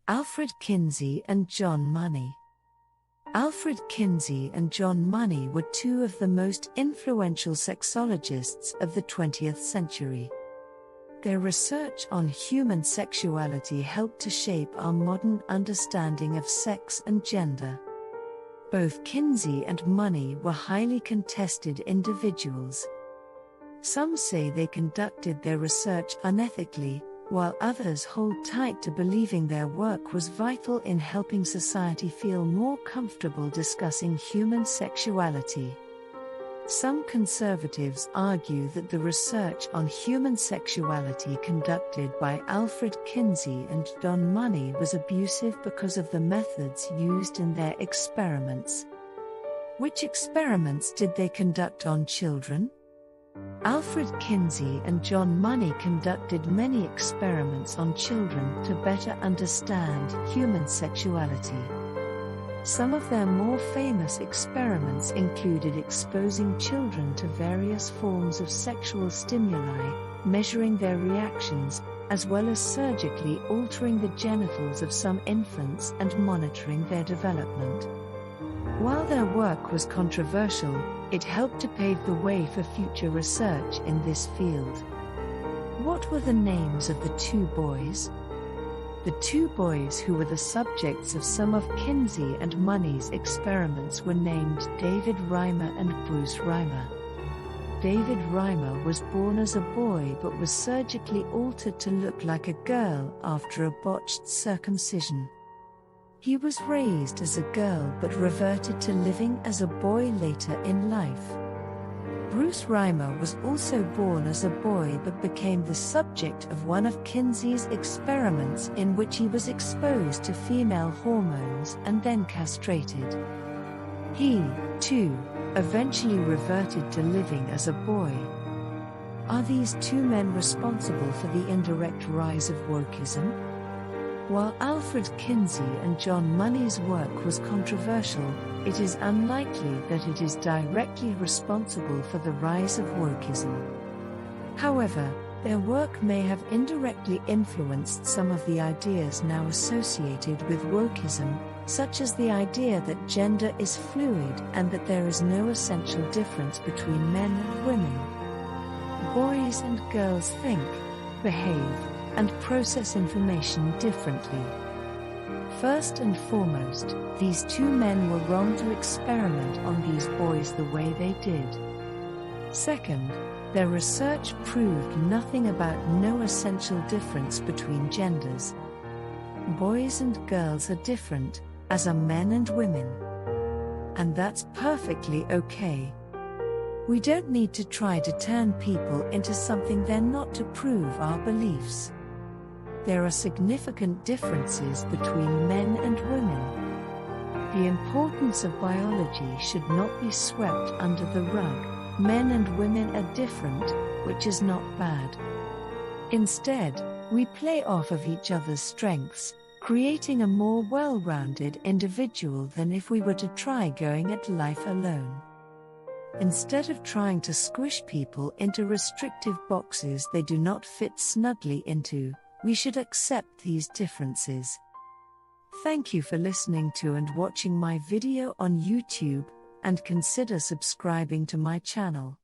Alfred Kinsey and John Money. Alfred Kinsey and John Money were two of the most influential sexologists of the 20th century. Their research on human sexuality helped to shape our modern understanding of sex and gender. Both Kinsey and Money were highly contested individuals. Some say they conducted their research unethically, while others hold tight to believing their work was vital in helping society feel more comfortable discussing human sexuality. Some conservatives argue that the research on human sexuality conducted by Alfred Kinsey and John Money was abusive because of the methods used in their experiments. Which experiments did they conduct on children? Alfred Kinsey and John Money conducted many experiments on children to better understand human sexuality. Some of their more famous experiments included exposing children to various forms of sexual stimuli, measuring their reactions, as well as surgically altering the genitals of some infants and monitoring their development. While their work was controversial, it helped to pave the way for future research in this field. What were the names of the two boys? The two boys who were the subjects of some of Kinsey and Money's experiments were named David Reimer and Bruce Reimer. David Reimer was born as a boy but was surgically altered to look like a girl after a botched circumcision. He was raised as a girl but reverted to living as a boy later in life. Bruce Reimer was also born as a boy but became the subject of one of Kinsey's experiments in which he was exposed to female hormones and then castrated. He, too, eventually reverted to living as a boy. Are these two men responsible for the indirect rise of wokeism? While Alfred Kinsey and John Money's work was controversial, it is unlikely that it is directly responsible for the rise of wokeism. However, their work may have indirectly influenced some of the ideas now associated with wokeism, such as the idea that gender is fluid and that there is no essential difference between men and women. Boys and girls think, behave, and process information differently. First and foremost, these two men were wrong to experiment on these boys the way they did. Second, their research proved nothing about no essential difference between genders. Boys and girls are different, as are men and women. And that's perfectly okay. We don't need to try to turn people into something they're not to prove our beliefs. There are significant differences between men and women. The importance of biology should not be swept under the rug. Men and women are different, which is not bad. Instead, we play off of each other's strengths, creating a more well-rounded individual than if we were to try going at life alone. Instead of trying to squish people into restrictive boxes they do not fit snugly into, we should accept these differences. Thank you for listening to and watching my video on YouTube, and consider subscribing to my channel.